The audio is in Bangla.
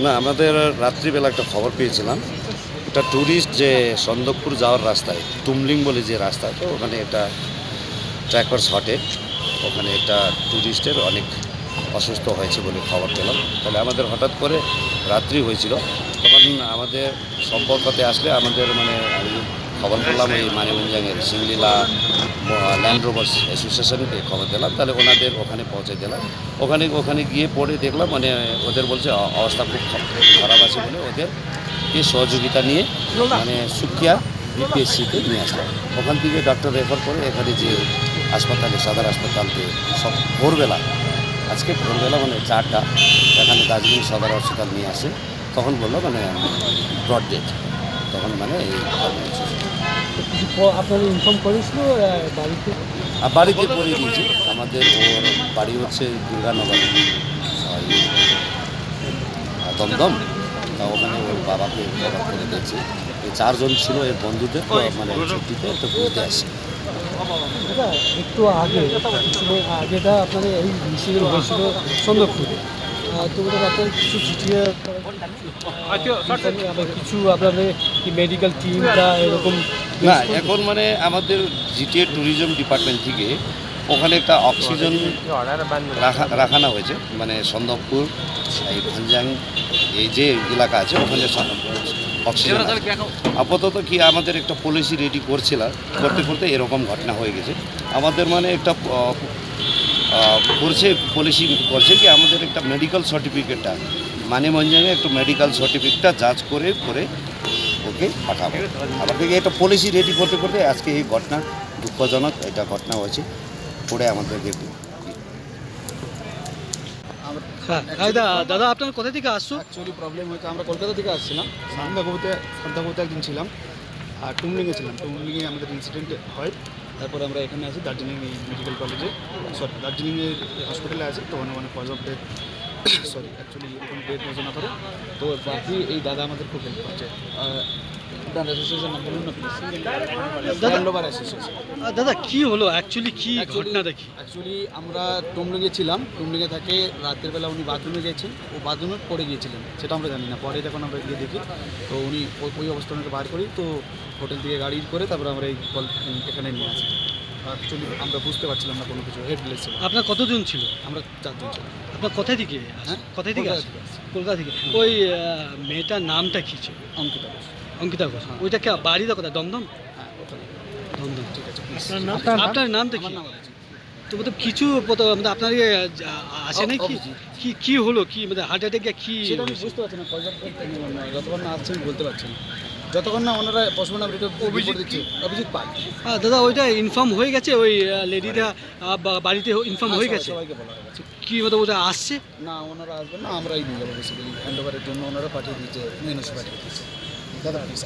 না, আমাদের রাত্রিবেলা একটা খবর পেয়েছিলাম। একটা ট্যুরিস্ট যে সন্দকপুর যাওয়ার রাস্তায় টুমলিং বলে যে রাস্তা, তো ওখানে একটা ট্র্যাকার্স হটে, ওখানে একটা ট্যুরিস্টের অনেক অসুস্থ হয়েছে বলে খবর পেলাম। তাহলে আমাদের হঠাৎ করে রাত্রি হয়েছিল, তখন আমাদের সম্পর্কতে আসলে আমাদের আমি খবর করলাম এই মানিমগঞ্জের সিংলিলা ল্যান্ড রোভার্স অ্যাসোসিয়েশনকে খবর দিলাম। তাহলে ওনাদের ওখানে পৌঁছে দিলাম। ওখানে গিয়ে পড়ে দেখলাম ওদের বলছে অবস্থা খুব খারাপ আছে বলে ওদেরকে সহযোগিতা নিয়ে সুকিয়া বিপিএসসিতে নিয়ে আসলাম। ওখান থেকে ডক্টর রেফার করে এখানে যে হাসপাতালে সদর হাসপাতালকে সব ভোরবেলা, আজকে ভোরবেলা 4টা এখানে দার্জিলিং সদর হাসপাতাল নিয়ে আসে। তখন বললো ব্রড ডেথ। তখন এই আপনাদের ইনফর্ম করেছিল বাড়িতে? বাড়িতে করে দিয়েছি। আমাদের ওর বাড়ি হচ্ছে দুর্গানগর দমদম, তা ওখানে ওর বাবাকে করে দিয়েছি। এই 4 জন ছিল এর বন্ধুদের, ছুটিতে তো ঘুরতে আসে। দাদা একটু আগে আগেটা আপনাদের এই মিছিল হয়েছিল সন্দকপুরে, তো আপনার কিছু চিঠিয়ে কিছু আপনাদের কি মেডিকেল টিমটা এরকম না, এখন আমাদের জিটিএ ট্যুরিজম ডিপার্টমেন্ট থেকে ওখানে একটা অক্সিজেন রাখানো হয়েছে। সন্দকপুর এই ভাঞ্জাং এই যে এলাকা আছে ওখানে অক্সিজেন আপাতত কি আমাদের একটা পলিসি রেডি করতে করতে এরকম ঘটনা হয়ে গেছে। আমাদের একটা পলিসি করছে কি আমাদের একটা মেডিকেল সার্টিফিকেটটা মানিমগঞ্জে একটু মেডিকেল সার্টিফিকেটটা যাচ করে ওকে পাঠাবো। আমাদের একটা পলিসি রেডি করতে করতে আজকে এই ঘটনা দুঃখজনক এটা ঘটনা হয়েছে পড়ে আমাদেরকে। দাদা আপনার কোথা থেকে আসছো? অ্যাকচুয়ালি প্রবলেম হয়েছে, আমরা কলকাতা থেকে আসছিলাম, সান্দাকপুতে একদিন ছিলাম আর টুমলিংয়ে ছিলাম। টুমলিংয়ে আমাদের ইনসিডেন্ট হয়, তারপর আমরা এখানে আসি দার্জিলিং মেডিকেল কলেজে, দার্জিলিংয়ের হসপিটালে আছি। তো ওখানে কজ অফ ডেথ অ্যাকচুয়ালি এরকম ডেথ ঘোষণা করে। তো বাকি এই দাদা আমাদের খুব হেল্প করছে। অ্যাসোসিয়েশন নাম বলুন না প্লিজ। দাদা কি হলো অ্যাকচুয়ালি, কি ঘটনা দেখি? অ্যাকচুয়ালি আমরা টুমলিংয়ে ছিলাম, টুমলিংয়ে থাকে রাতের বেলা উনি বাথরুমে গেছেন, ও বাথরুমে পড়ে গিয়েছিলেন, সেটা আমরা জানি না। পরে যখন আমরা গিয়ে দেখি তো উনি ওই অবস্থা ওনাকে বার করি, তো হোটেল থেকে গাড়ি করে তারপরে আমরা এখানে নিয়ে আসি। অ্যাকচুয়ালি আমরা বুঝতে পারছিলাম না কোনো কিছু, হেডলেস ছিল। আপনার কতজন ছিল? আমরা 4 জন ছিলাম। আপনার কোথায় থেকে? হ্যাঁ, কোথায় থেকে? কলকাতা থেকে। ওই মেয়েটার নামটা কী ছিল? অঙ্কিতা ঘোষ। অঙ্কিতা ঘোষ। ওইটা কে বাড়িটা কোথায়? দমদম? হ্যাঁ, ওখানে। দমদম। ঠিক আছে। আপনার নামটা কি? তো কিছু আপনার আসে নাই কি কি হলো, কি হার্ট অ্যাটাক কি? সেটা আমি বুঝতে পারছি না, যতক্ষণ না আসছে আমি বলতে পারছি না, যতক্ষণ না ওনারা পোস্টমর্টম অভিযোগ দিচ্ছে। অভিযোগ পাই। হ্যাঁ দাদা, ওইটা ইনফর্ম হয়ে গেছে, ওই লেডিটা বাড়িতে ইনফর্ম হয়ে গেছে? সবাইকে বলা হয়ে গেছে। কি ওটা আসছে না, ওনারা আসবেন না, আমরাই নিয়ে যাবো বেসিক্যালি। হ্যান্ড ওভারের জন্য ওনারা পাঠিয়ে দিয়েছে, মেনস পাঠিয়ে দিয়েছে। দাদা প্লিজ।